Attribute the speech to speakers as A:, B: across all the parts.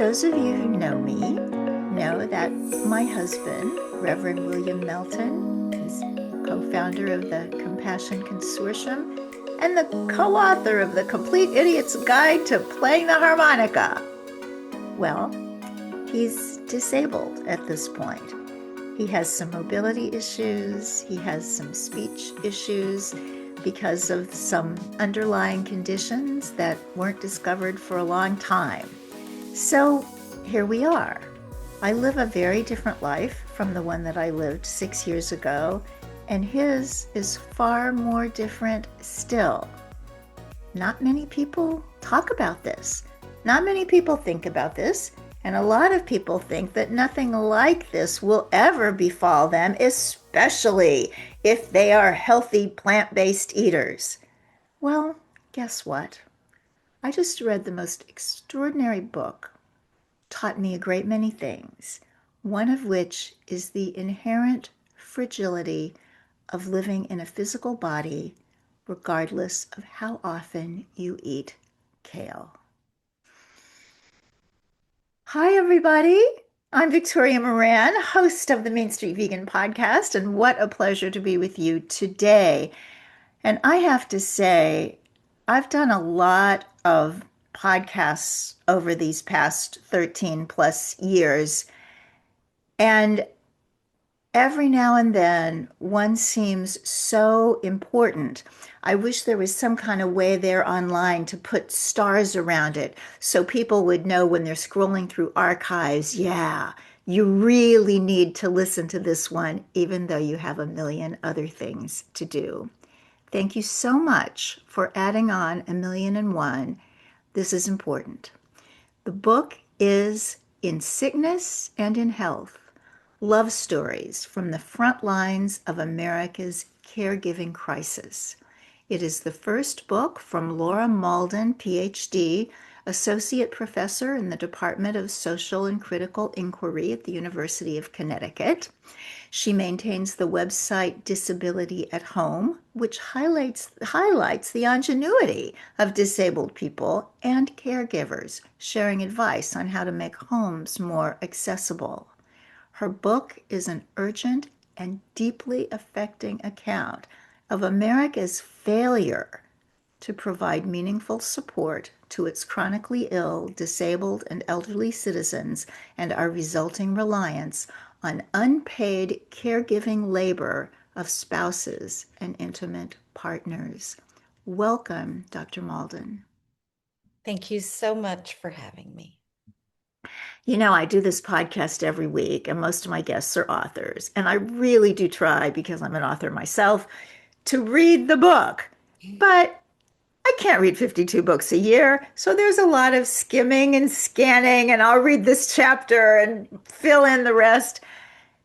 A: Those of you who know me know that my husband, Reverend William Melton, is co-founder of the Compassion Consortium and the co-author of the Complete Idiot's Guide to Playing the Harmonica. Well, he's disabled at this point. He has some mobility issues, he has some speech issues because of some underlying conditions that weren't discovered for a long time. So here we are. I live a very different life from the one that I lived 6 years ago, and his is far more different still. Not many people talk about this. Not many people think about this, and a lot of people think that nothing like this will ever befall them, especially if they are healthy plant-based eaters. Well, guess what? I just read the most extraordinary book, taught me a great many things, one of which is the inherent fragility of living in a physical body, regardless of how often you eat kale. Hi, everybody. I'm Victoria Moran, host of the Main Street Vegan Podcast, and what a pleasure to be with you today. And I have to say, I've done a lot of podcasts over these past 13 plus years, and every now and then one seems so important. I wish there was some kind of way there online to put stars around it so people would know when they're scrolling through archives, yeah, you really need to listen to this one, even though you have a million other things to do. Thank you so much for adding on a million and one. This is important. The book is In Sickness and in Health, Love Stories from the Front Lines of America's Caregiving Crisis. It is the first book from Laura Mauldin, PhD, Associate Professor in the Department of Social and Critical Inquiry at the University of Connecticut. She maintains the website Disability at Home, which highlights the ingenuity of disabled people and caregivers, sharing advice on how to make homes more accessible. Her book is an urgent and deeply affecting account of America's failure to provide meaningful support to its chronically ill, disabled, and elderly citizens and our resulting reliance on unpaid caregiving labor of spouses and intimate partners. Welcome, Dr. Mauldin.
B: Thank you so much for having me.
A: You know, I do this podcast every week, and most of my guests are authors. And I really do try, because I'm an author myself, to read the book. But I can't read 52 books a year. So there's a lot of skimming and scanning, and I'll read this chapter and fill in the rest.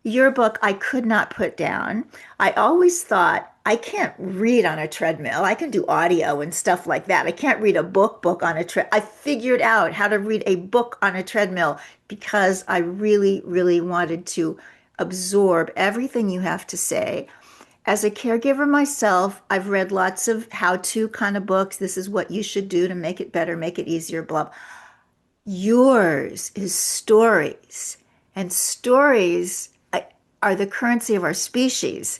A: Your book, I could not put down. I always thought, I can't read on a treadmill. I can do audio and stuff like that. I can't read a book on a treadmill. I figured out how to read a book on a treadmill because I really, really wanted to absorb everything you have to say. As a caregiver myself, I've read lots of how-to kind of books. This is what you should do to make it better, make it easier, blah. Yours is stories, and stories are the currency of our species.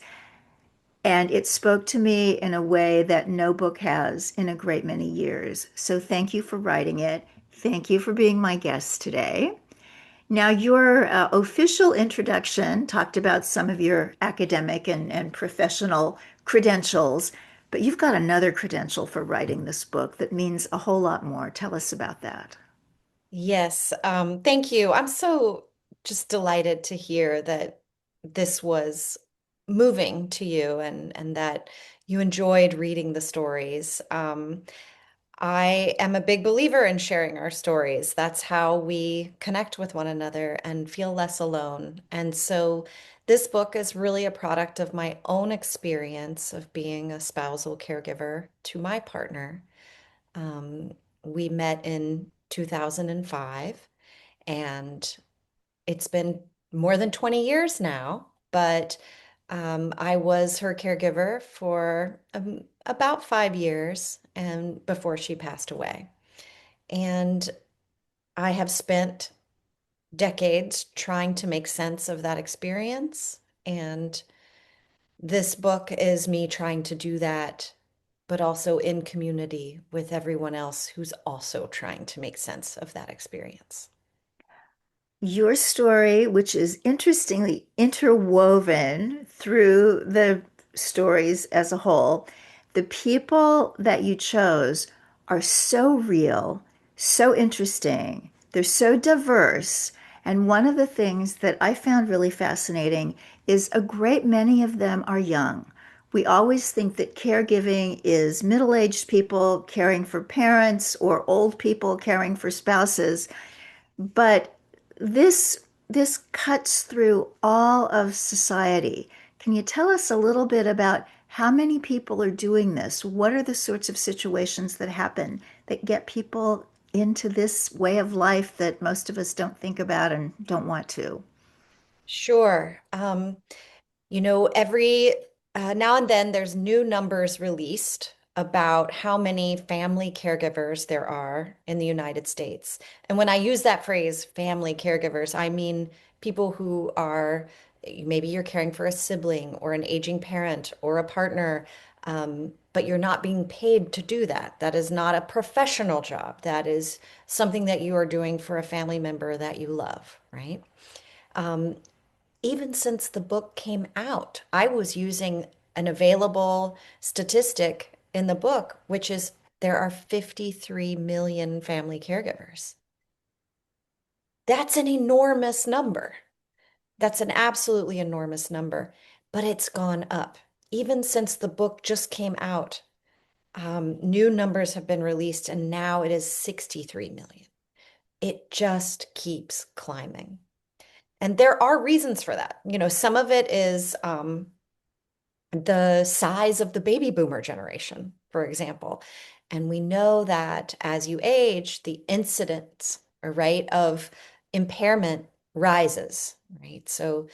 A: And it spoke to me in a way that no book has in a great many years. So thank you for writing it. Thank you for being my guest today. Now, your official introduction talked about some of your academic and professional credentials, but you've got another credential for writing this book that means a whole lot more. Tell us about that.
B: Yes, thank you. I'm so just delighted to hear that this was moving to you and that you enjoyed reading the stories. I am a big believer in sharing our stories. That's how we connect with one another and feel less alone. And so this book is really a product of my own experience of being a spousal caregiver to my partner. Um, we met in 2005, and it's been more than 20 years now, but I was her caregiver for about 5 years and before she passed away. And I have spent decades trying to make sense of that experience. And this book is me trying to do that, but also in community with everyone else who's also trying to make sense of that experience.
A: Your story, which is interestingly interwoven through the stories as a whole, the people that you chose are so real, so interesting, they're so diverse. And one of the things that I found really fascinating is a great many of them are young. We always think that caregiving is middle-aged people caring for parents or old people caring for spouses. But this cuts through all of society. Can you tell us a little bit about how many people are doing this? What are the sorts of situations that happen that get people into this way of life that most of us don't think about and don't want to?
B: Sure. Every now and then there's new numbers released about how many family caregivers there are in the United States. And when I use that phrase, family caregivers, I mean people who are maybe you're caring for a sibling or an aging parent or a partner, but you're not being paid to do that. That is not a professional job. That is something that you are doing for a family member that you love, right? Um, Even since the book came out, I was using an available statistic in the book, which is there are 53 million family caregivers. That's an enormous number. That's an absolutely enormous number, but it's gone up. Even since the book just came out, new numbers have been released, and now it is 63 million. It just keeps climbing. And there are reasons for that. Some of it is the size of the baby boomer generation, for example. And we know that as you age, the incidence or rate of impairment rises, right? So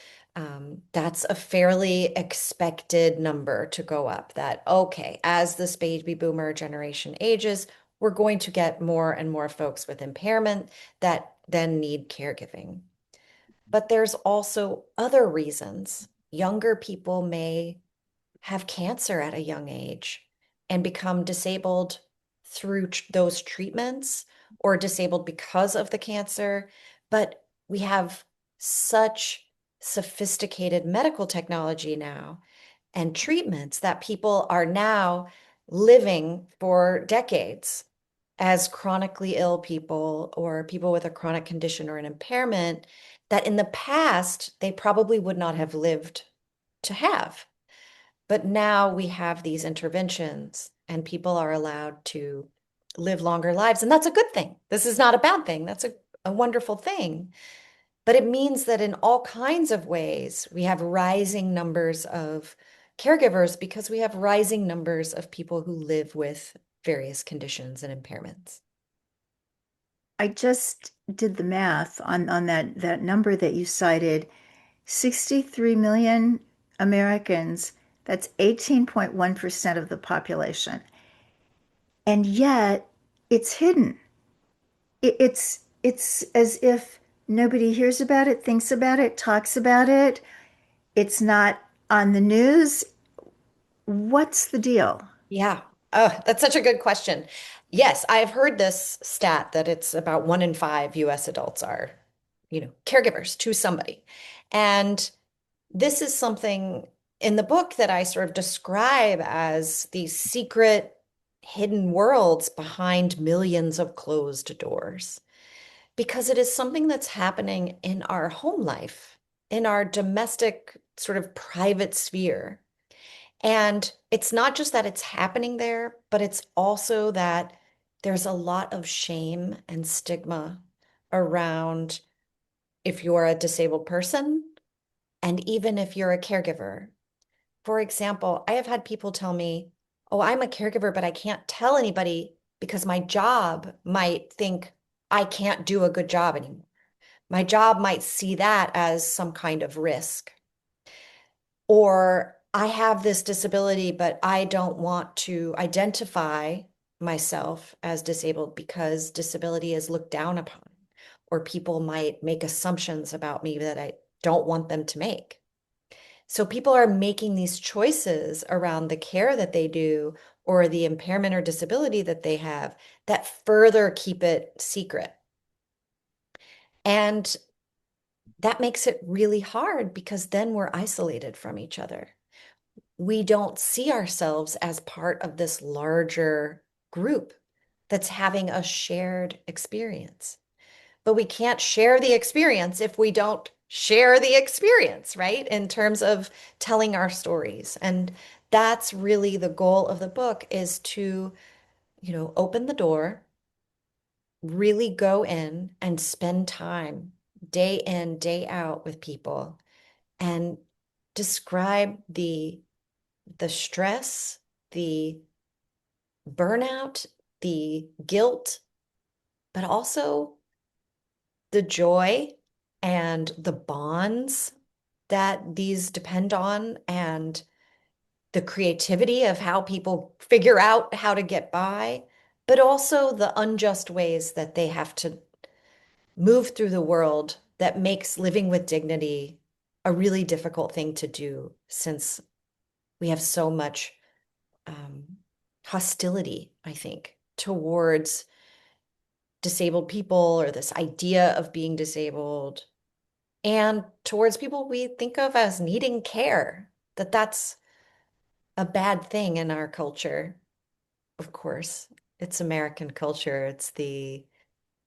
B: that's a fairly expected number to go up. That, okay, as this baby boomer generation ages, we're going to get more and more folks with impairment that then need caregiving. But there's also other reasons. Younger people may have cancer at a young age and become disabled through those treatments or disabled because of the cancer. But we have such sophisticated medical technology now and treatments that people are now living for decades as chronically ill people or people with a chronic condition or an impairment that in the past they probably would not have lived to have. But now we have these interventions and people are allowed to live longer lives. And that's a good thing. This is not a bad thing. That's a wonderful thing. But it means that in all kinds of ways, we have rising numbers of caregivers because we have rising numbers of people who live with various conditions and impairments.
A: I just did the math on that number that you cited. 63 million Americans, that's 18.1% of the population. And yet it's hidden. It's as if nobody hears about it, thinks about it, talks about it. It's not on the news. What's the deal?
B: Yeah. Oh, that's such a good question. Yes, I've heard this stat that it's about 1 in 5 US adults are, caregivers to somebody. And this is something in the book that I sort of describe as these secret hidden worlds behind millions of closed doors, because it is something that's happening in our home life, in our domestic sort of private sphere. And it's not just that it's happening there, but it's also that there's a lot of shame and stigma around if you're a disabled person and even if you're a caregiver. For example, I have had people tell me, oh, I'm a caregiver, but I can't tell anybody because my job might think I can't do a good job anymore. My job might see that as some kind of risk. Or I have this disability, but I don't want to identify myself as disabled because disability is looked down upon. or people might make assumptions about me that I don't want them to make. So people are making these choices around the care that they do or the impairment or disability that they have that further keep it secret. And that makes it really hard because then we're isolated from each other. We don't see ourselves as part of this larger group that's having a shared experience. But we can't share the experience if we don't share the experience, right? In terms of telling our stories. And that's really the goal of the book is to, open the door, really go in and spend time day in, day out with people and describe the stress, the burnout, the guilt, but also the joy and the bonds that these depend on and the creativity of how people figure out how to get by, but also the unjust ways that they have to move through the world that makes living with dignity a really difficult thing to do since we have so much um, hostility, I think, towards disabled people or this idea of being disabled and towards people we think of as needing care, that's a bad thing in our culture. Of course, it's American culture. It's the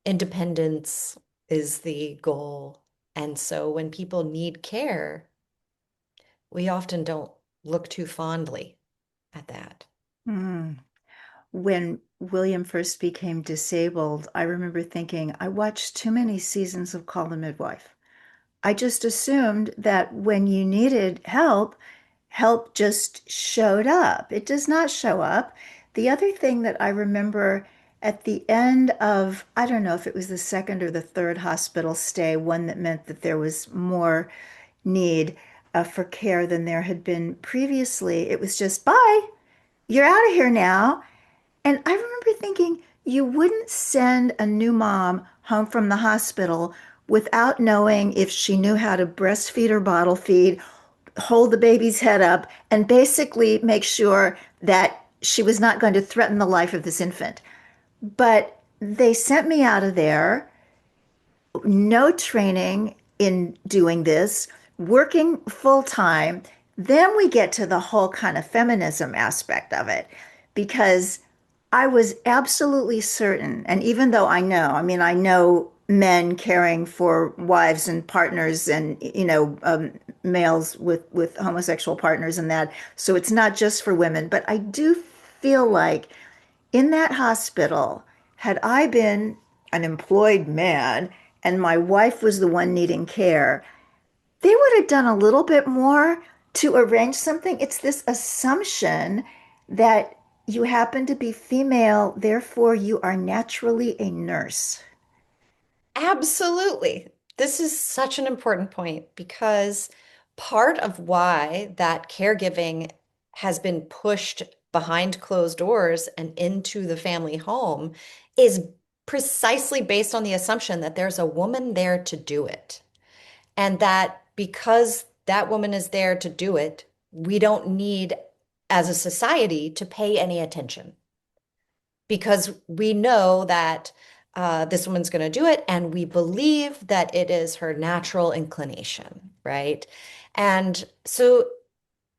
B: independence is the goal. And so when people need care, we often don't look too fondly at that.
A: Mm. When William first became disabled, I remember thinking, I watched too many seasons of Call the Midwife. I just assumed that when you needed help, help just showed up. It does not show up. The other thing that I remember at the end of, I don't know if it was the second or the third hospital stay, one that meant that there was more need for care than there had been previously, it was just, bye, you're out of here now. And I remember thinking, you wouldn't send a new mom home from the hospital without knowing if she knew how to breastfeed or bottle feed, hold the baby's head up, and basically make sure that she was not going to threaten the life of this infant. But they sent me out of there, no training in doing this, working full time. Then we get to the whole kind of feminism aspect of it because I was absolutely certain, and even though I know men caring for wives and partners and, males with homosexual partners and that. So it's not just for women, but I do feel like in that hospital, had I been an employed man and my wife was the one needing care, they would have done a little bit more to arrange something. It's this assumption that you happen to be female, therefore you are naturally a nurse.
B: Absolutely. This is such an important point because part of why that caregiving has been pushed behind closed doors and into the family home is precisely based on the assumption that there's a woman there to do it. And that because that woman is there to do it, we don't need, as a society, to pay any attention because we know that this woman's going to do it, and we believe that it is her natural inclination, right? And so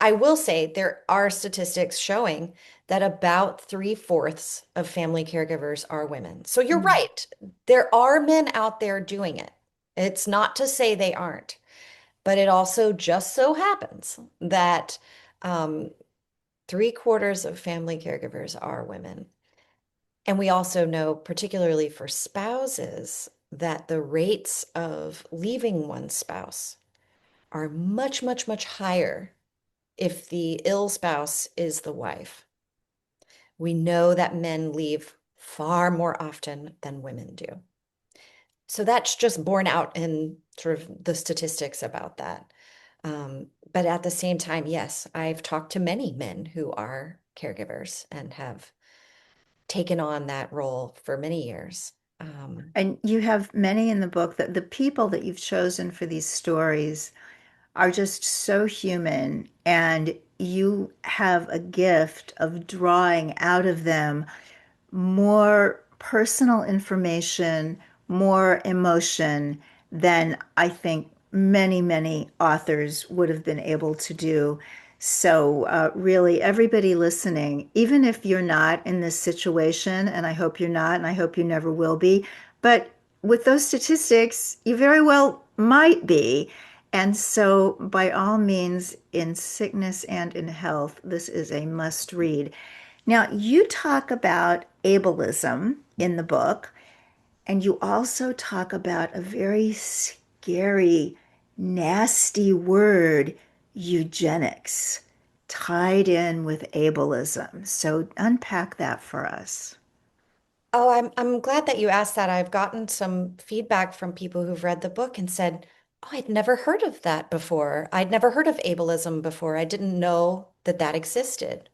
B: I will say there are statistics showing that about three-fourths of family caregivers are women. So you're
A: Mm.
B: right. There are men out there doing it. It's not to say they aren't, but it also just so happens that um, three-quarters of family caregivers are women. And we also know, particularly for spouses, that the rates of leaving one spouse are much, much, much higher if the ill spouse is the wife. We know that men leave far more often than women do. So that's just borne out in sort of the statistics about that. But at the same time, yes, I've talked to many men who are caregivers and have taken on that role for many years.
A: And you have many in the book that the people that you've chosen for these stories are just so human, and you have a gift of drawing out of them more personal information, more emotion than I think many, many authors would have been able to do. So, really, everybody listening, even if you're not in this situation, and I hope you're not, and I hope you never will be, but with those statistics, you very well might be. And so, by all means, in sickness and in health, this is a must read. Now, you talk about ableism in the book, and you also talk about a very scary, nasty word, eugenics, tied in with ableism. So, unpack that for us.
B: Oh, I'm glad that you asked that. I've gotten some feedback from people who've read the book and said, "Oh, I'd never heard of that before. I'd never heard of ableism before. I didn't know that that existed."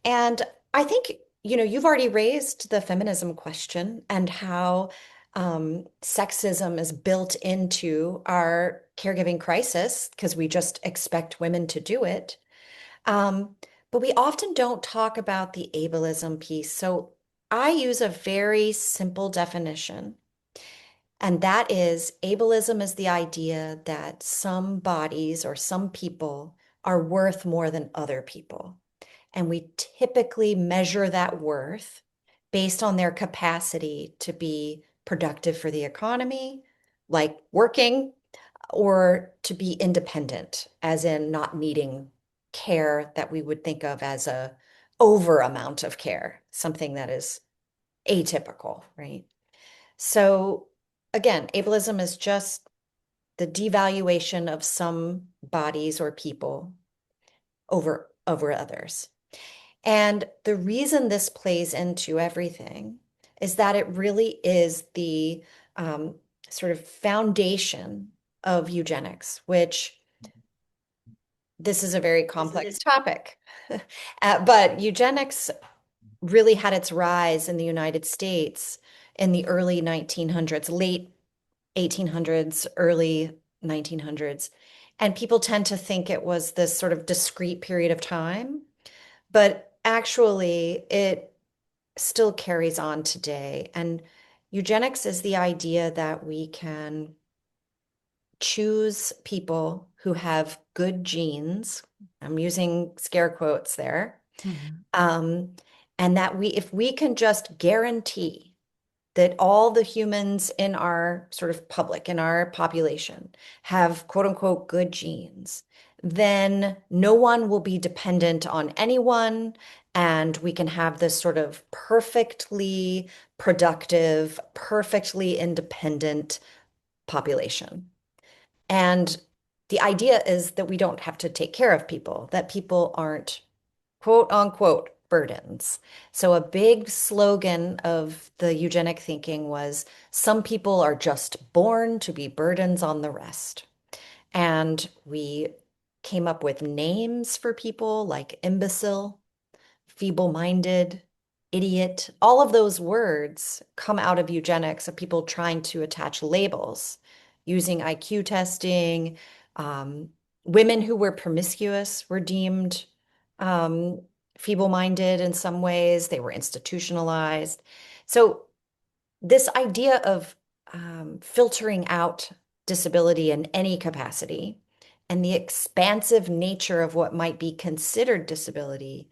B: And I think, you've already raised the feminism question and how sexism is built into our caregiving crisis because we just expect women to do it. Um, but we often don't talk about the ableism piece. So I use a very simple definition, and that is ableism is the idea that some bodies or some people are worth more than other people. And we typically measure that worth based on their capacity to be productive for the economy, like working, or to be independent, as in not needing care that we would think of as a over amount of care, something that is atypical, right? So again, ableism is just the devaluation of some bodies or people over others. And the reason this plays into everything is that it really is the um, sort of foundation of eugenics, which this is a very complex topic. But eugenics really had its rise in the United States in the early 1900s, late 1800s, early 1900s. And people tend to think it was this sort of discrete period of time, but actually it still carries on today. And eugenics is the idea that we can choose people who have good genes. I'm using scare quotes there.
A: Mhm.
B: Um, and that if we can just guarantee that all the humans in our sort of public, in our population, have quote unquote good genes, then no one will be dependent on anyone. And we can have this sort of perfectly productive, perfectly independent population. And the idea is that we don't have to take care of people, that people aren't quote unquote burdens. So a big slogan of the eugenic thinking was some people are just born to be burdens on the rest. And we came up with names for people like imbecile, feeble-minded, idiot. All of those words come out of eugenics, of people trying to attach labels using IQ testing. Um, Women who were promiscuous were deemed um, feeble-minded in some ways. They were institutionalized. So this idea of filtering out disability in any capacity and the expansive nature of what might be considered disability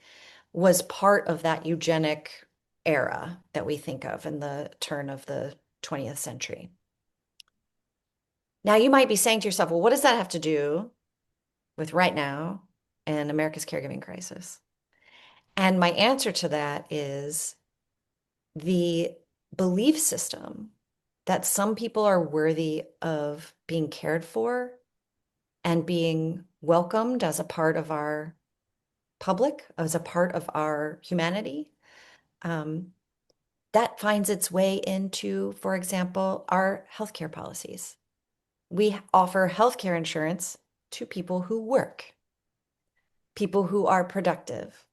B: was part of that eugenic era that we think of in the turn of the 20th century. Now, you might be saying to yourself, well, what does that have to do with right now and America's caregiving crisis? And my answer to that is the belief system that some people are worthy of being cared for and being welcomed as a part of our public, as a part of our humanity. Um, that finds its way into, for example, our healthcare policies. We offer healthcare insurance to people who work, people who are productive.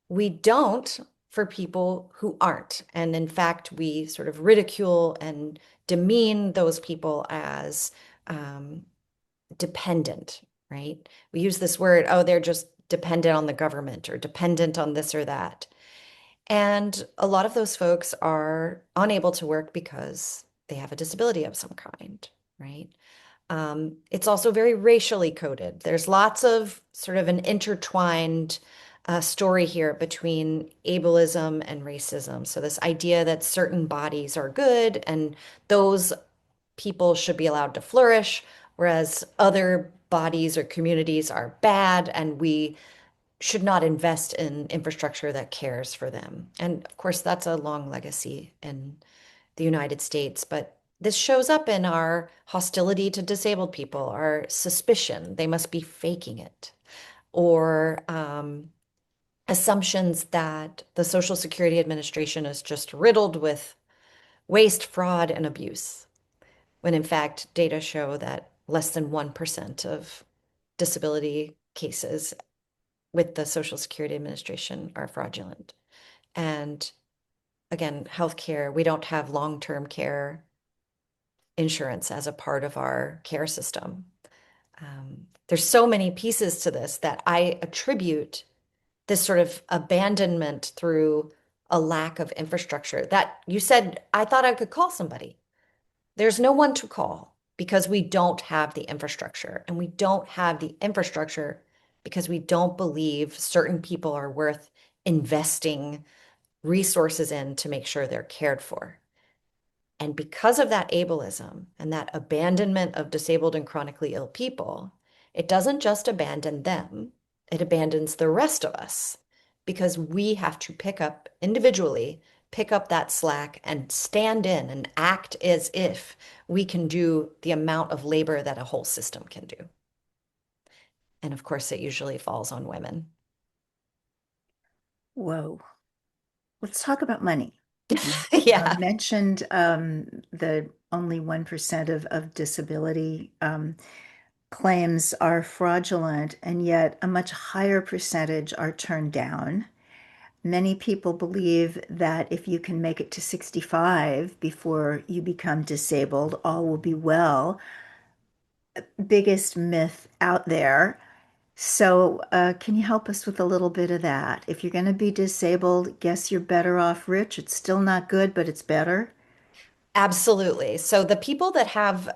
B: We don't for people who aren't. And in fact, we sort of ridicule and demean those people as um, dependent, right? We use this word, oh, they're just dependent on the government or dependent on this or that. And a lot of those folks are unable to work because they have a disability of some kind, right? It's also very racially coded. There's lots of sort of an intertwined story here between ableism and racism. So, this idea that certain bodies are good and those people should be allowed to flourish, whereas other bodies or communities are bad and we should not invest in infrastructure that cares for them. And of course, that's a long legacy in the United States, but this shows up in our hostility to disabled people, our suspicion they must be faking it, or assumptions that the Social Security Administration is just riddled with waste, fraud, and abuse, when in fact, data show that less than 1% of disability cases with the Social Security Administration are fraudulent. And again, healthcare, we don't have long-term care insurance as a part of our care system. There's so many pieces to this that I attribute this sort of abandonment through a lack of infrastructure. That you said, I thought I could call somebody. There's no one to call because we don't have the infrastructure. And we don't have the infrastructure because we don't believe certain people are worth investing resources in to make sure they're cared for. And because of that ableism and that abandonment of disabled and chronically ill people, it doesn't just abandon them, it abandons the rest of us because we have to pick up individually, pick up that slack and stand in and act as if we can do the amount of labor that a whole system can do. And of course, it usually falls on women.
A: Whoa. Let's talk about money. You
B: Yeah.
A: mentioned the only 1% of disability claims are fraudulent, and yet a much higher percentage are turned down. Many people believe that if you can make it to 65 before you become disabled, all will be well. Biggest myth out there. So, can you help us with a little bit of that? If you're going to be disabled, guess you're better off rich. It's still not good, but it's better.
B: Absolutely. So the people that have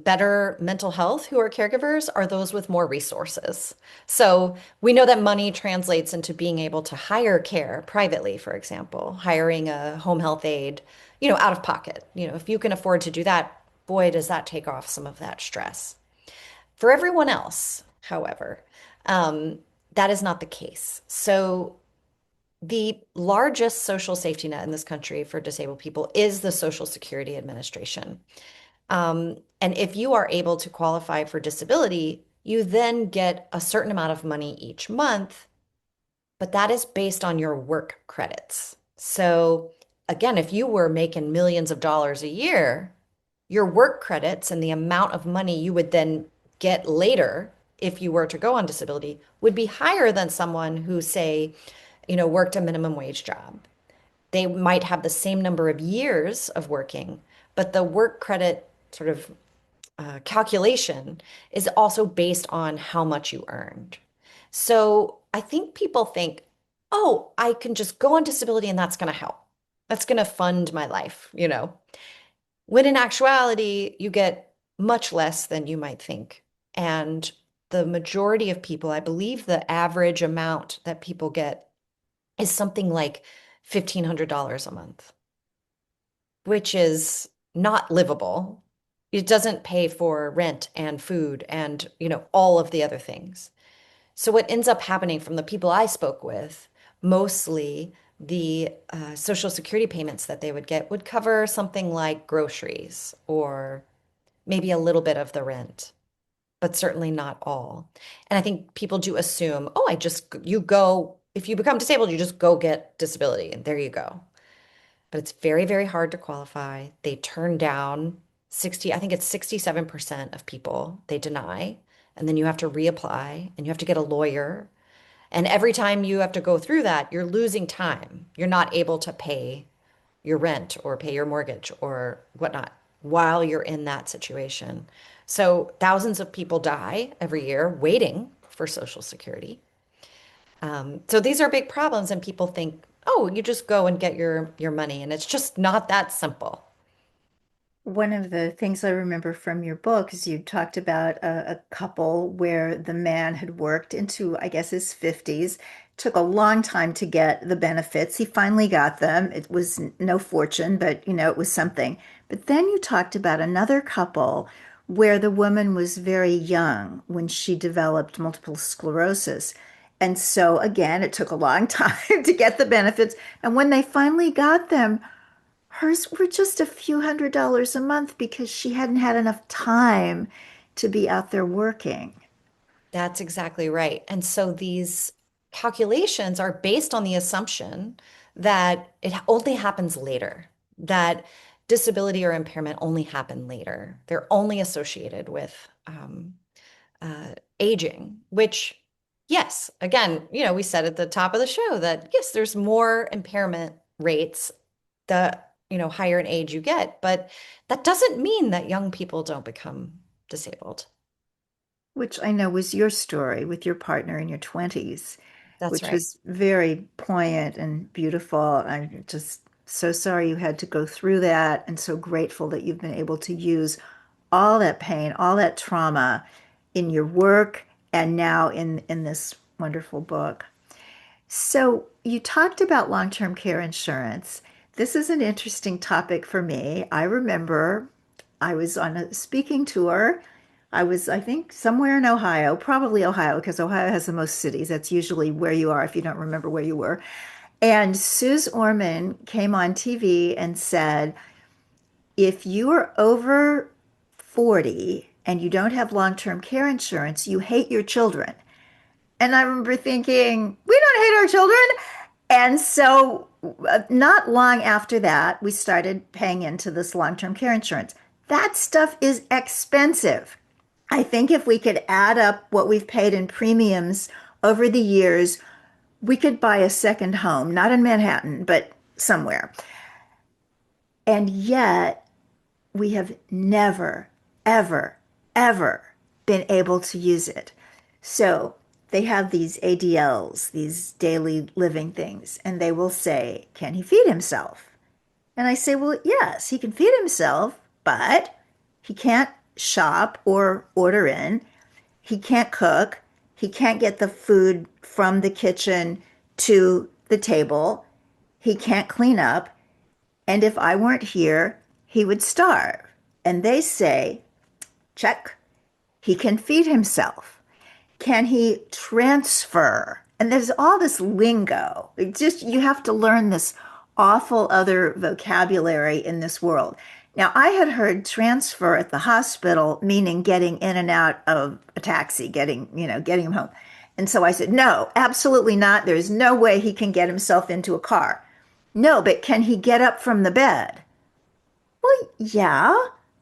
B: better mental health who are caregivers are those with more resources. So we know that money translates into being able to hire care privately, for example, hiring a home health aide, out of pocket. If you can afford to do that, boy, does that take off some of that stress. For everyone else, however, um, that is not the case. So the largest social safety net in this country for disabled people is the Social Security Administration. And if you are able to qualify for disability, you then get a certain amount of money each month, but that is based on your work credits. So again, if you were making millions of dollars a year, your work credits and the amount of money you would then get later if you were to go on disability would be higher than someone who, say, worked a minimum wage job. They might have the same number of years of working, but the work credit sort of calculation is also based on how much you earned. So I think people think, oh, I can just go on disability and that's going to help. That's going to fund my life. When in actuality, you get much less than you might think. And the majority of people, I believe the average amount that people get is something like $1,500 a month, which is not livable. It doesn't pay for rent and food and, all of the other things. So what ends up happening from the people I spoke with, mostly the Social Security payments that they would get would cover something like groceries or maybe a little bit of the rent, but certainly not all. And I think people do assume, oh, you go, if you become disabled, you just go get disability and there you go. But it's very, very hard to qualify. They turn down 60, I think it's 67% of people they deny. And then you have to reapply and you have to get a lawyer. And every time you have to go through that, you're losing time. You're not able to pay your rent or pay your mortgage or whatnot while you're in that situation. So thousands of people die every year waiting for Social Security. So these are big problems, and people think, oh, you just go and get your money, and it's just not that simple.
A: One of the things I remember from your book is you talked about a couple where the man had worked into, I guess, his 50s, took a long time to get the benefits. He finally got them. It was no fortune, but it was something. But then you talked about another couple where the woman was very young when she developed multiple sclerosis. And so again, it took a long time to get the benefits. And when they finally got them, hers were just a few $100s a month because she hadn't had enough time to be out there working.
B: That's exactly right. And so these calculations are based on the assumption that it only happens later, that disability or impairment only happen later. They're only associated with aging, which, yes, again, we said at the top of the show that, yes, there's more impairment rates the, higher in age you get, but that doesn't mean that young people don't become disabled.
A: Which I know was your story with your partner in your 20s,
B: That's
A: which
B: right.
A: was very poignant and beautiful. I'm just so sorry you had to go through that, and so grateful that you've been able to use all that pain, all that trauma in your work and now in this wonderful book. So you talked about long-term care insurance. This is an interesting topic for me. I remember I was on a speaking tour. I was, I think, somewhere in Ohio, probably Ohio, because Ohio has the most cities. That's usually where you are if you don't remember where you were. And Suze Orman came on TV and said, if you are over 40 and you don't have long-term care insurance, you hate your children. And I remember thinking, we don't hate our children. And so, not long after that, we started paying into this long term care insurance. That stuff is expensive. I think if we could add up what we've paid in premiums over the years, we could buy a second home, not in Manhattan, but somewhere. And yet, we have never, ever, ever been able to use it. So they have these ADLs, these daily living things, and they will say, can he feed himself? And I say, well, yes, he can feed himself, but he can't shop or order in. He can't cook. He can't get the food from the kitchen to the table. He can't clean up. And if I weren't here, he would starve. And they say, check, he can feed himself. Can he transfer? And there's all this lingo. It just you have to learn this awful other vocabulary in this world. Now, I had heard transfer at the hospital, meaning getting in and out of a taxi, getting him home. And so I said, no, absolutely not. There's no way he can get himself into a car. No, but can he get up from the bed? Well, yeah,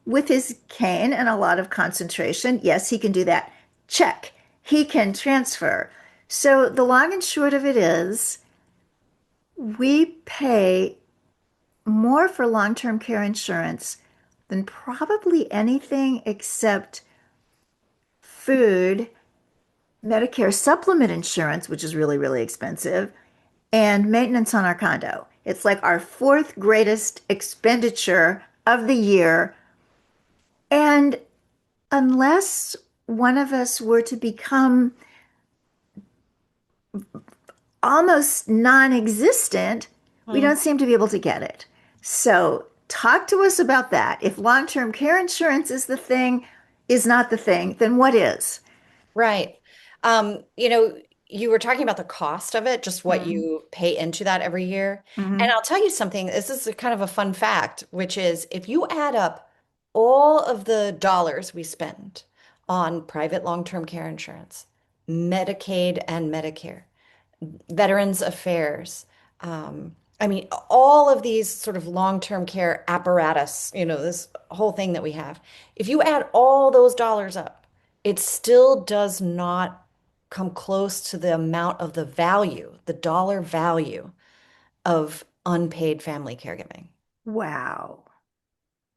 A: with his cane and a lot of concentration, yes, he can do that. Check. He can transfer. So the long and short of it is we pay more for long-term care insurance than probably anything except food, Medicare supplement insurance, which is really, really expensive, and maintenance on our condo. It's like our fourth greatest expenditure of the year. And unless one of us were to become almost non-existent, we
B: Hmm.
A: don't seem to be able to get it. So talk to us about that. If long-term care insurance is not the thing, then what is?
B: Right. You were talking about the cost of it, just what
A: Mm-hmm.
B: you pay into that every year. And
A: Mm-hmm.
B: I'll tell you something, this is a kind of a fun fact, which is if you add up all of the dollars we spend on private long-term care insurance, Medicaid and Medicare, Veterans Affairs, I mean, all of these sort of long-term care apparatus, this whole thing that we have, if you add all those dollars up, it still does not come close to the amount of the value, the dollar value of unpaid family caregiving.
A: Wow.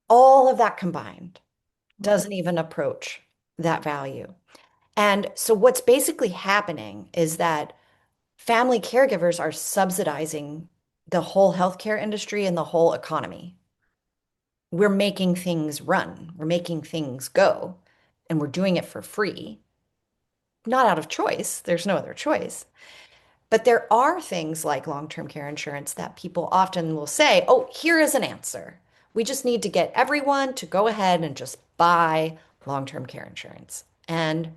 B: All of that combined
A: Wow.
B: doesn't even approach that value. And so what's basically happening is that family caregivers are subsidizing the whole healthcare industry and the whole economy. We're making things run, we're making things go, and we're doing it for free, not out of choice. There's no other choice. But there are things like long-term care insurance that people often will say, oh, here is an answer. We just need to get everyone to go ahead and just buy long-term care insurance. And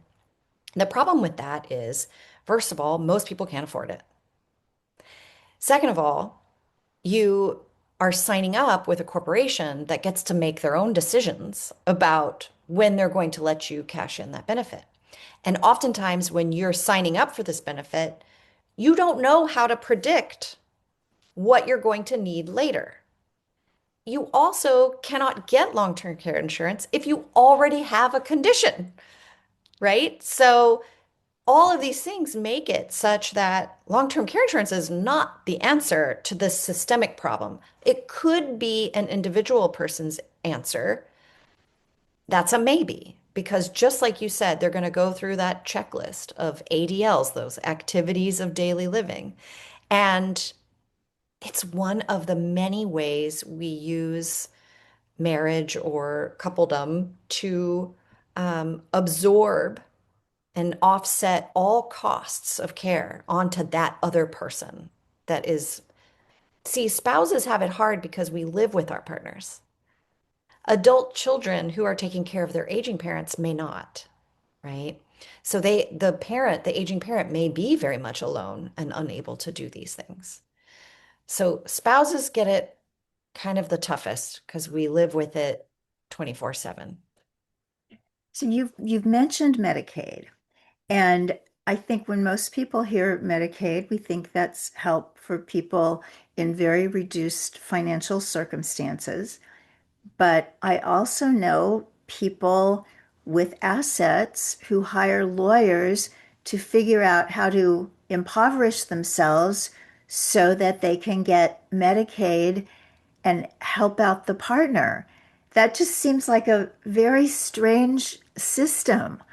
B: the problem with that is, first of all, most people can't afford it. Second of all, you are signing up with a corporation that gets to make their own decisions about when they're going to let you cash in that benefit. And oftentimes, when you're signing up for this benefit, you don't know how to predict what you're going to need later. You also cannot get long-term care insurance if you already have a condition, right? So all of these things make it such that long-term care insurance is not the answer to this systemic problem. It could be an individual person's answer. That's a maybe, because just like you said, they're going to go through that checklist of ADLs, those activities of daily living. And it's one of the many ways we use marriage or coupledom to absorb and offset all costs of care onto that other person. That is, see, spouses have it hard because we live with our partners. Adult children who are taking care of their aging parents may not, right? So the parent, the aging parent may be very much alone and unable to do these things. So spouses get it kind of the toughest because we live with it 24/7.
A: So you've mentioned Medicaid, and I think when most people hear Medicaid, we think that's help for people in very reduced financial circumstances. But I also know people with assets who hire lawyers to figure out how to impoverish themselves so that they can get Medicaid and help out the partner. That just seems like a very strange system.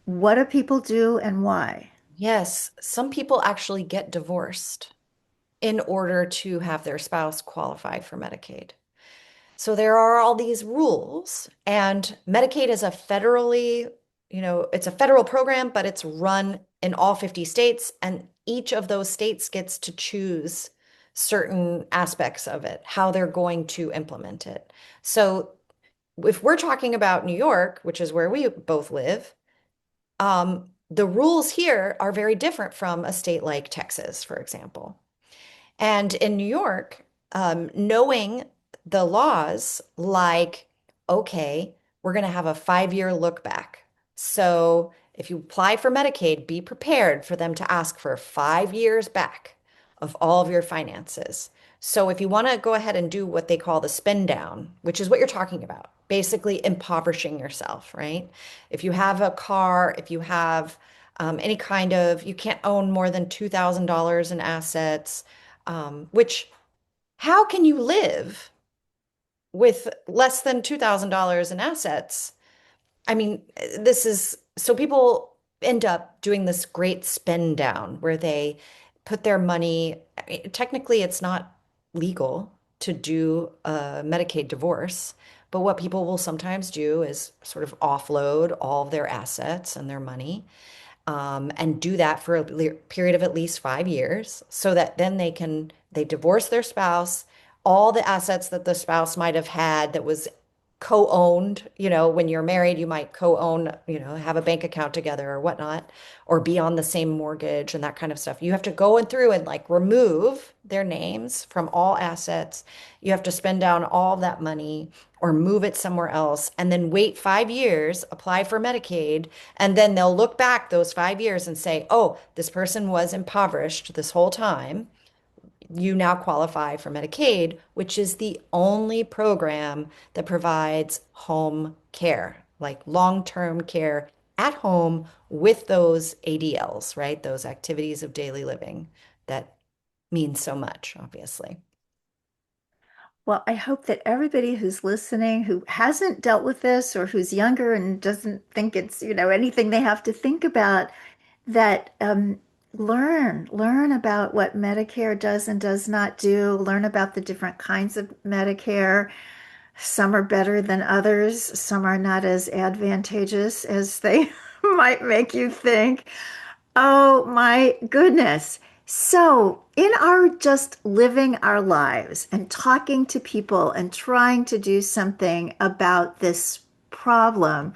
A: What do people do and why?
B: Yes, some people actually get divorced in order to have their spouse qualify for Medicaid. So there are all these rules, and Medicaid is a federally, it's a federal program, but it's run in all 50 states, and each of those states gets to choose certain aspects of it, how they're going to implement it. So if we're talking about New York, which is where we both live, the rules here are very different from a state like Texas, for example. And in New York, knowing the laws, like, okay, we're going to have a 5-year look back. So if you apply for Medicaid, be prepared for them to ask for 5 years back of all of your finances. So if you want to go ahead and do what they call the spin down, which is what you're talking about, basically impoverishing yourself, right? If you have a car, if you have any kind of, you can't own more than $2,000 in assets, which how can you live with less than $2,000 in assets? I mean, this is so people end up doing this great spend down where they put their money. I mean, technically, it's not legal to do a Medicaid divorce, but what people will sometimes do is sort of offload all of their assets and their money and do that for a period of at least 5 years so that then they divorce their spouse, all the assets that the spouse might have had that was co-owned, when you're married, you might co-own, have a bank account together or whatnot, or be on the same mortgage and that kind of stuff. You have to go in through and like remove their names from all assets. You have to spend down all that money or move it somewhere else and then wait 5 years, apply for Medicaid, and then they'll look back those 5 years and say, oh, this person was impoverished this whole time. You now qualify for Medicaid, which is the only program that provides home care, like long-term care at home with those ADLs, right? Those activities of daily living that mean so much, obviously.
A: Well, I hope that everybody who's listening who hasn't dealt with this or who's younger and doesn't think it's, anything they have to think about, that learn about what Medicare does and does not do, learn about the different kinds of Medicare. Some are better than others, some are not as advantageous as they might make you think. Oh my goodness. So, in our just living our lives and talking to people and trying to do something about this problem,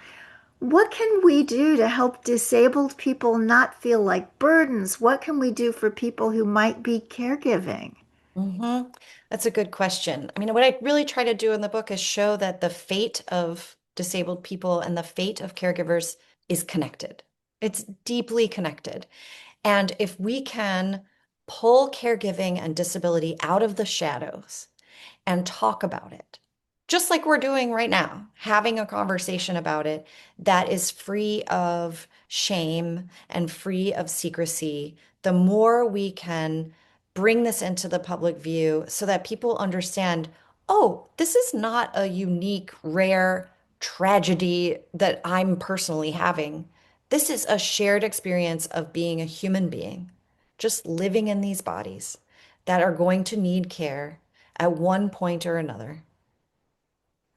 A: what can we do to help disabled people not feel like burdens? What can we do for people who might be caregiving?
B: hmm That's a good question. I mean, what I really try to do in the book is show that the fate of disabled people and the fate of caregivers is connected. It's deeply connected. And if we can pull caregiving and disability out of the shadows and talk about it, just like we're doing right now, having a conversation about it that is free of shame and free of secrecy, the more we can bring this into the public view so that people understand, oh, this is not a unique, rare tragedy that I'm personally having. This is a shared experience of being a human being, just living in these bodies that are going to need care at one point or another.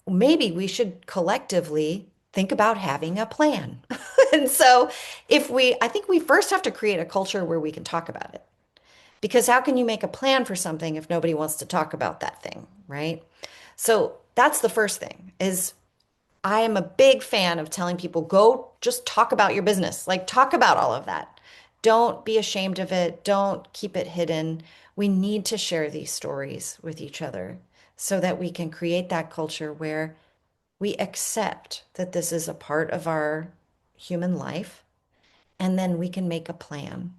B: Maybe we should collectively think about having a plan. And so, I think we first have to create a culture where we can talk about it. Because how can you make a plan for something if nobody wants to talk about that thing, right? So that's the first thing is I am a big fan of telling people go just talk about your business. Like talk about all of that. Don't be ashamed of it. Don't keep it hidden. We need to share these stories with each other so that we can create that culture where we accept that this is a part of our human life and then we can make a plan.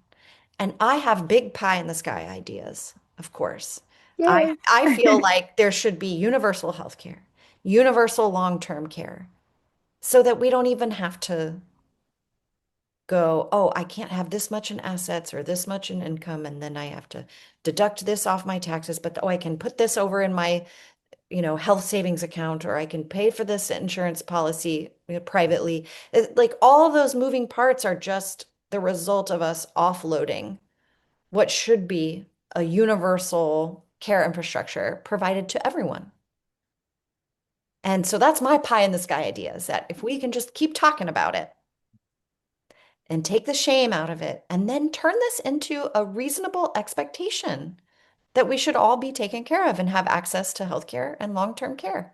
B: And I have big pie in the sky ideas, of course. I
A: Yay.
B: I feel like there should be universal health care, universal long-term care, so that we don't even have to go, oh, I can't have this much in assets or this much in income, and then I have to deduct this off my taxes, but oh, I can put this over in my, health savings account, or I can pay for this insurance policy privately. Like all of those moving parts are just the result of us offloading what should be a universal care infrastructure provided to everyone. And so that's my pie in the sky idea is that if we can just keep talking about it and take the shame out of it and then turn this into a reasonable expectation that we should all be taken care of and have access to healthcare and long-term care.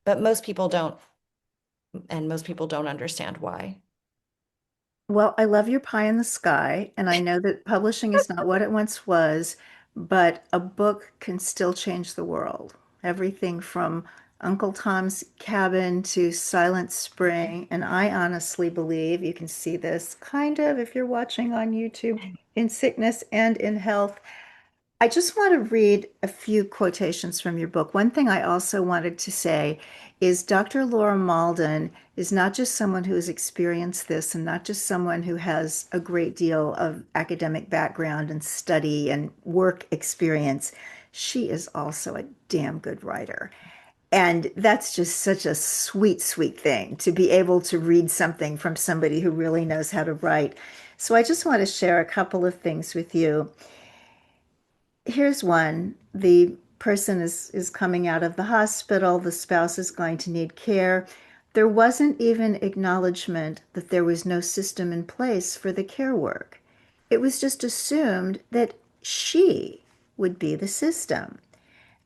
B: But most people don't, and most people don't understand why.
A: Well, I love your pie in the sky, and I know that publishing is not what it once was, but a book can still change the world. Everything from Uncle Tom's Cabin to Silent Spring. And I honestly believe you can see this kind of if you're watching on YouTube in sickness and in health. I just want to read a few quotations from your book. One thing I also wanted to say is Dr. Laura Mauldin is not just someone who has experienced this and not just someone who has a great deal of academic background and study and work experience. She is also a damn good writer. And that's just such a sweet, sweet thing to be able to read something from somebody who really knows how to write. So I just want to share a couple of things with you. Here's one. The person is coming out of the hospital. The spouse is going to need care. There wasn't even acknowledgement that there was no system in place for the care work. It was just assumed that she would be the system.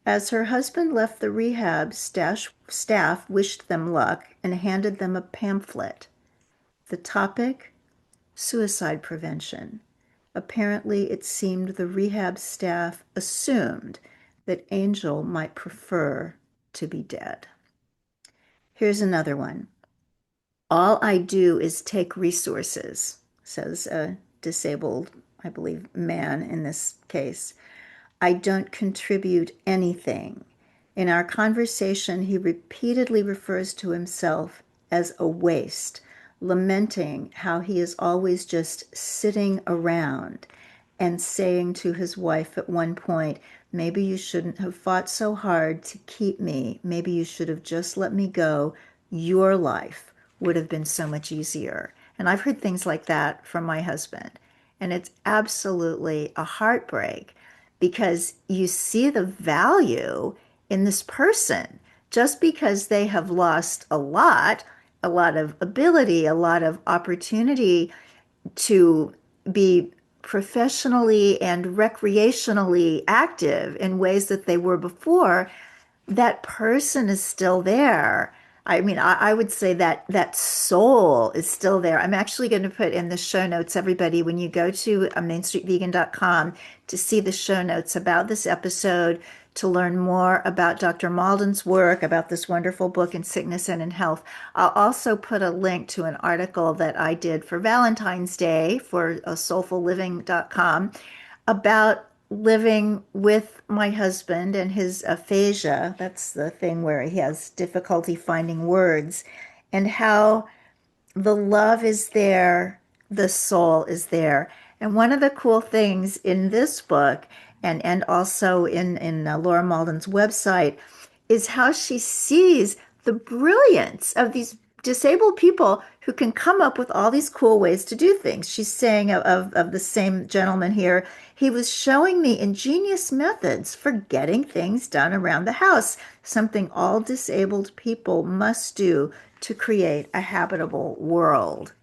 A: As her husband left the rehab, staff wished them luck and handed them a pamphlet. The topic: suicide prevention. Apparently, it seemed the rehab staff assumed that Angel might prefer to be dead. Here's another one. All I do is take resources, says a disabled, I believe, man in this case. I don't contribute anything. In our conversation, he repeatedly refers to himself as a waste, lamenting how he is always just sitting around and saying to his wife at one point, maybe you shouldn't have fought so hard to keep me. Maybe you should have just let me go. Your life would have been so much easier. And I've heard things like that from my husband. And it's absolutely a heartbreak because you see the value in this person just because they have lost a lot of ability, a lot of opportunity to be professionally and recreationally active in ways that they were before, that person is still there. I mean, I would say that that soul is still there. I'm actually going to put in the show notes, everybody, when you go to mainstreetvegan.com to see the show notes about this episode, to learn more about Dr. Mauldin's work, about this wonderful book, In Sickness and in Health. I'll also put a link to an article that I did for Valentine's Day for soulfulliving.com about living with my husband and his aphasia. That's the thing where he has difficulty finding words, and how the love is there, the soul is there. And one of the cool things in this book, and also in Laura Mauldin's website, is how she sees the brilliance of these disabled people who can come up with all these cool ways to do things. She's saying of the same gentleman here, he was showing me ingenious methods for getting things done around the house, something all disabled people must do to create a habitable world.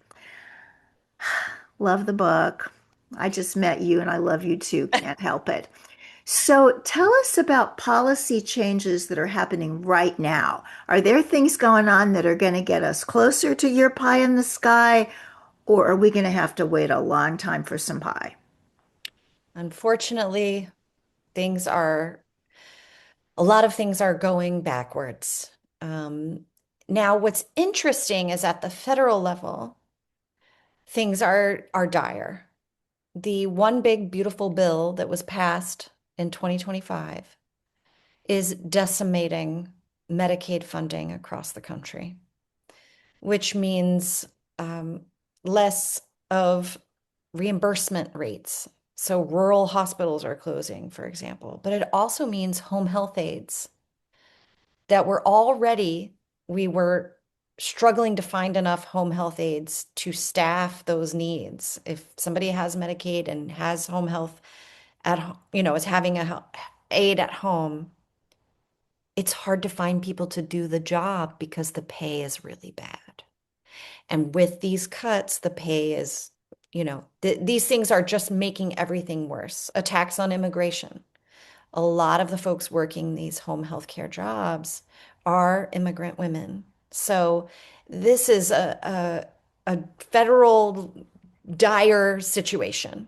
A: Love the book. I just met you and I love you too. Can't help it. So tell us about policy changes that are happening right now. Are there things going on that are going to get us closer to your pie in the sky, or are we going to have to wait a long time for some pie?
B: Unfortunately, things are, a lot of things are going backwards. Um, Now, what's interesting is at the federal level, things are dire. The one big beautiful bill that was passed in 2025 is decimating Medicaid funding across the country, which means um, less of reimbursement rates. So rural hospitals are closing, for example, but it also means home health aides that were already, we were struggling to find enough home health aides to staff those needs. If somebody has Medicaid and has home health is having a aide at home, it's hard to find people to do the job because the pay is really bad. And with these cuts, the pay is, these things are just making everything worse. A tax on immigration. A lot of the folks working these home health care jobs are immigrant women. So this is a federal dire situation.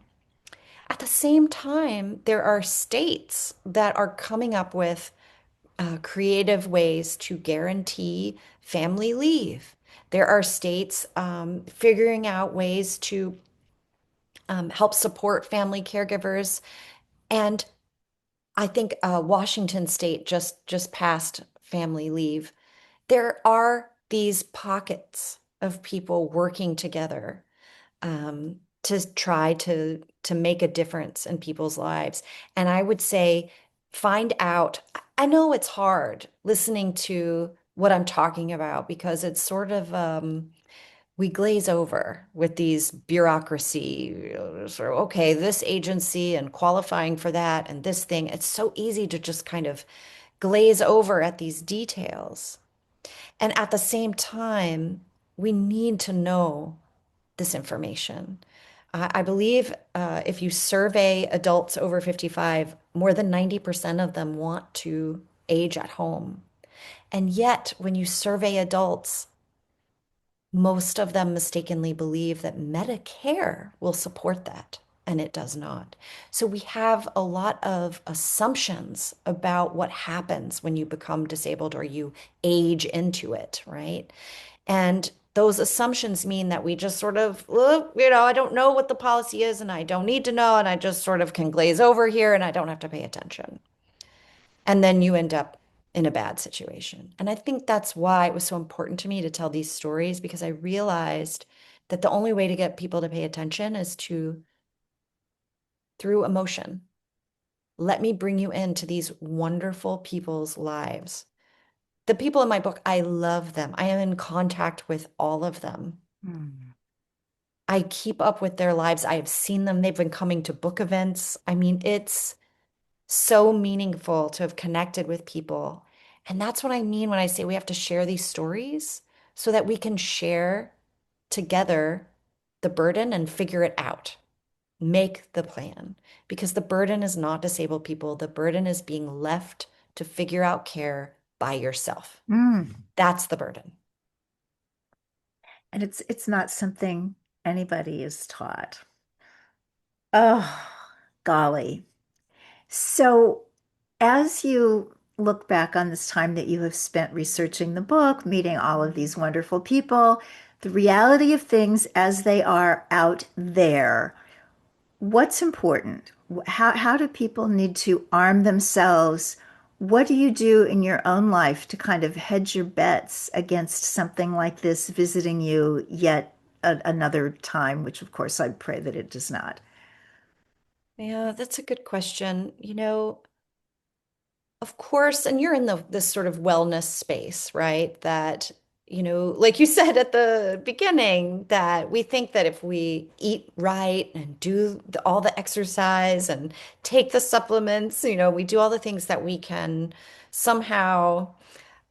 B: At the same time, there are states that are coming up with creative ways to guarantee family leave. There are states figuring out ways to help support family caregivers. And I think Washington State just passed family leave. There are these pockets of people working together to try to make a difference in people's lives. And I would say find out. I know it's hard listening to what I'm talking about because it's sort of we glaze over with these bureaucracy, sort of, okay, this agency and qualifying for that and this thing. It's so easy to just kind of glaze over at these details. And at the same time, we need to know this information. I believe if you survey adults over 55, more than 90% of them want to age at home. And yet, when you survey adults, most of them mistakenly believe that Medicare will support that, and it does not. So we have a lot of assumptions about what happens when you become disabled or you age into it, right? And those assumptions mean that we just sort of, I don't know what the policy is and I don't need to know, and I just sort of can glaze over here and I don't have to pay attention. And then you end up in a bad situation. And I think that's why it was so important to me to tell these stories because I realized that the only way to get people to pay attention is to through emotion. Let me bring you into these wonderful people's lives. The people in my book, I love them. I am in contact with all of them.
A: Hmm.
B: I keep up with their lives. I have seen them. They've been coming to book events. I mean, it's so meaningful to have connected with people. And that's what I mean when I say we have to share these stories so that we can share together the burden and figure it out. Make the plan because the burden is not disabled people. The burden is being left to figure out care by yourself.
A: Mm.
B: That's the burden.
A: And it's not something anybody is taught. Oh, golly. So, as you look back on this time that you have spent researching the book, meeting all of these wonderful people, the reality of things as they are out there, what's important? How do people need to arm themselves? What do you do in your own life to kind of hedge your bets against something like this visiting you yet another time, which of course I pray that it does not.
B: Yeah, that's a good question. Of course, and you're in this sort of wellness space, right? That, like you said at the beginning, that we think that if we eat right and do all the exercise and take the supplements, we do all the things that we can somehow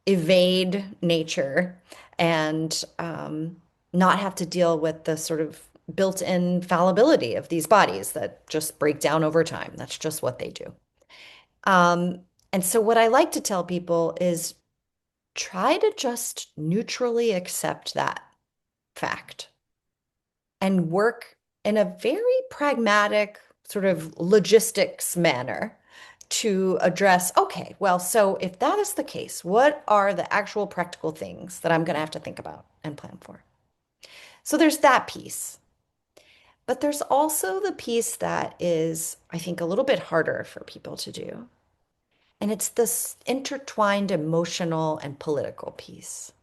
B: evade nature and not have to deal with the sort of built-in fallibility of these bodies that just break down over time. That's just what they do. Um, and so, what I like to tell people is try to just neutrally accept that fact and work in a very pragmatic, sort of logistics manner to address, okay, well, so if that is the case, what are the actual practical things that I'm going to have to think about and plan for? So, there's that piece. But there's also the piece that is, I think, a little bit harder for people to do. And it's this intertwined emotional and political piece.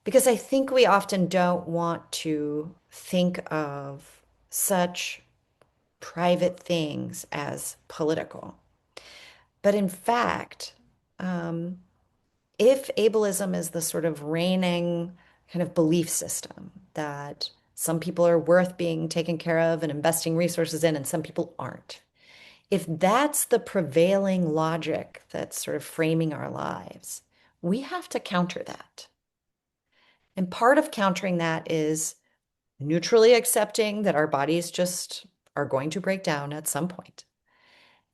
B: Because I think we often don't want to think of such private things as political. But in fact, um, if ableism is the sort of reigning kind of belief system that some people are worth being taken care of and investing resources in, and some people aren't, if that's the prevailing logic that's sort of framing our lives, we have to counter that. And part of countering that is neutrally accepting that our bodies just are going to break down at some point.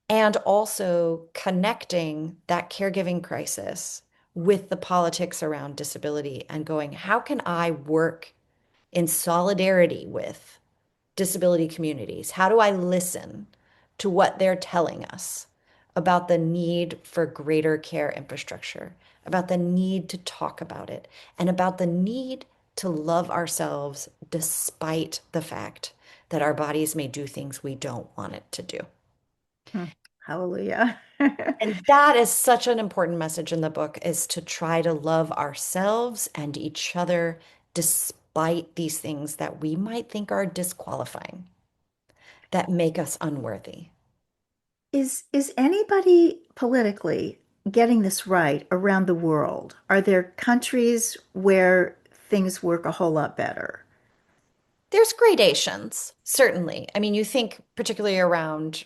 B: And also connecting that caregiving crisis with the politics around disability and going, how can I work in solidarity with disability communities? How do I listen to what they're telling us about the need for greater care infrastructure, about the need to talk about it, and about the need to love ourselves despite the fact that our bodies may do things we don't want it to do?
A: Hmm. Hallelujah.
B: And that is such an important message in the book is to try to love ourselves and each other despite these things that we might think are disqualifying, that make us unworthy.
A: Is anybody politically getting this right around the world? Are there countries where things work a whole lot better?
B: There's gradations, certainly. I mean, you think particularly around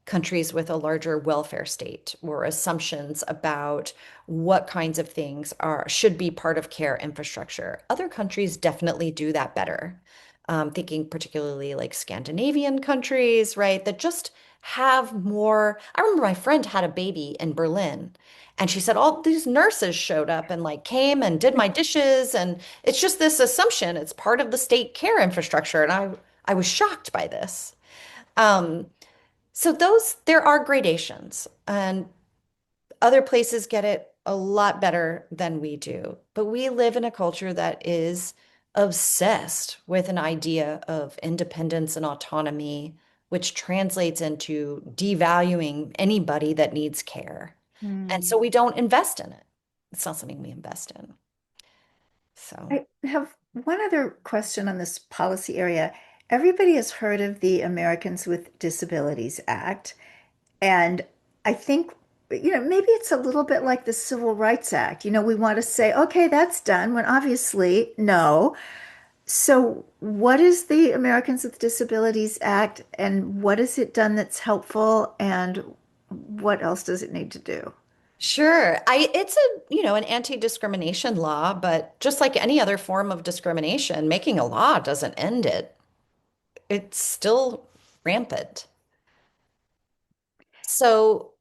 B: countries with a larger welfare state or assumptions about what kinds of things should be part of care infrastructure. Other countries definitely do that better. Thinking particularly like Scandinavian countries, right, that just have more. I remember my friend had a baby in Berlin, and she said all these nurses showed up and like came and did my dishes, and it's just this assumption it's part of the state care infrastructure, and I was shocked by this. Um, so there are gradations, and other places get it a lot better than we do. But we live in a culture that is obsessed with an idea of independence and autonomy, which translates into devaluing anybody that needs care. And so
A: Hmm.
B: we don't invest in it. It's not something we invest in. So,
A: I have one other question on this policy area. Everybody has heard of the Americans with Disabilities Act, and I think, maybe it's a little bit like the Civil Rights Act. We want to say, okay, that's done, when obviously, no. So, what is the Americans with Disabilities Act, and what has it done that's helpful, and what else does it need to do?
B: sure. It's an anti-discrimination law, but just like any other form of discrimination, making a law doesn't end it. It's still rampant. So,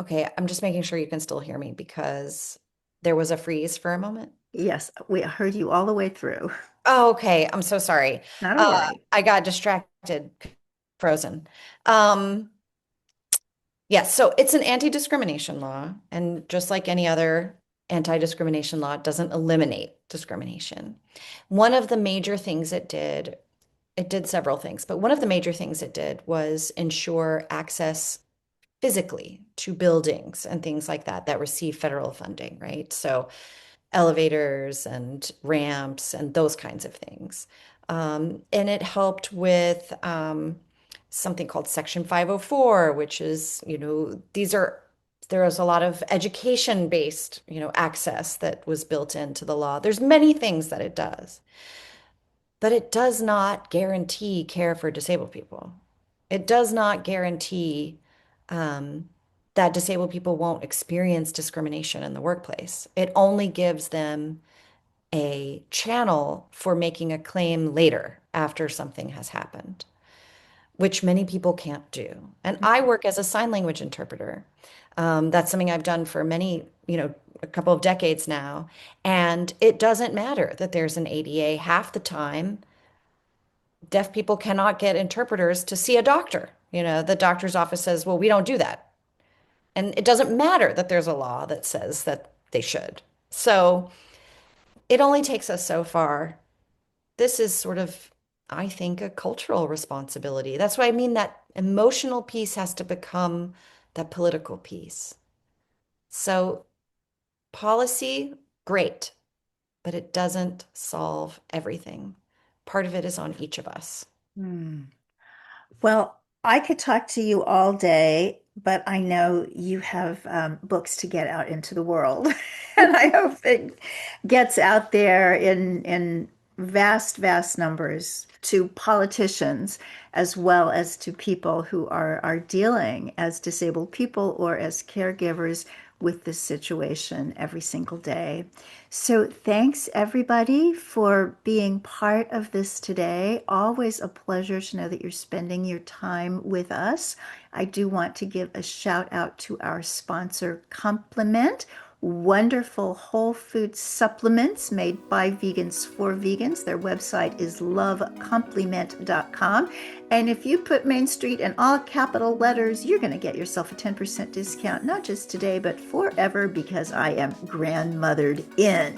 B: okay, I'm just making sure you can still hear me because there was a freeze for a moment.
A: Yes, we heard you all the way through.
B: Oh, okay. I'm so sorry.
A: Not a worry.
B: I got distracted, frozen. Um, yes, so it's an anti-discrimination law, and just like any other anti-discrimination law, it doesn't eliminate discrimination. One of the major things it did several things, but one of the major things it did was ensure access physically to buildings and things like that that receive federal funding, right? So elevators and ramps and those kinds of things. And it helped with something called Section 504, which is, there is a lot of education-based, access that was built into the law. There's many things that it does, but it does not guarantee care for disabled people. It does not guarantee um, that disabled people won't experience discrimination in the workplace. It only gives them a channel for making a claim later after something has happened, which many people can't do. And I work as a sign language interpreter. That's something I've done for a couple of decades now. And it doesn't matter that there's an ADA. Half the time, deaf people cannot get interpreters to see a doctor. The doctor's office says, well, we don't do that. And it doesn't matter that there's a law that says that they should. So it only takes us so far. This is sort of, I think, a cultural responsibility. That's why I mean that emotional piece has to become that political piece. So policy, great, but it doesn't solve everything. Part of it is on each of us.
A: Hmm. Well, I could talk to you all day, but I know you have books to get out into the world. And I hope it gets out there in vast, vast numbers to politicians as well as to people who are dealing as disabled people or as caregivers with this situation every single day. So, thanks everybody for being part of this today. Always a pleasure to know that you're spending your time with us. I do want to give a shout out to our sponsor, Complement. Wonderful whole food supplements made by vegans for vegans. Their website is lovecompliment.com. And if you put Main Street in all capital letters, you're going to get yourself a 10% discount, not just today, but forever, because I am grandmothered in.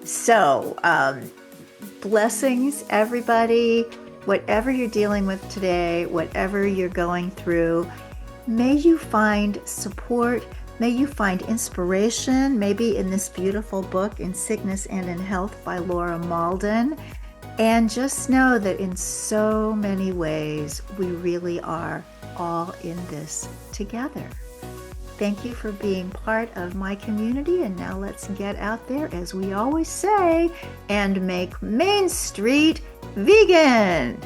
A: So, blessings, everybody. Whatever you're dealing with today, whatever you're going through, may you find support. May you find inspiration, maybe in this beautiful book, In Sickness and in Health by Laura Mauldin. And just know that in so many ways, we really are all in this together. Thank you for being part of my community. And now let's get out there, as we always say, and make Main Street vegan.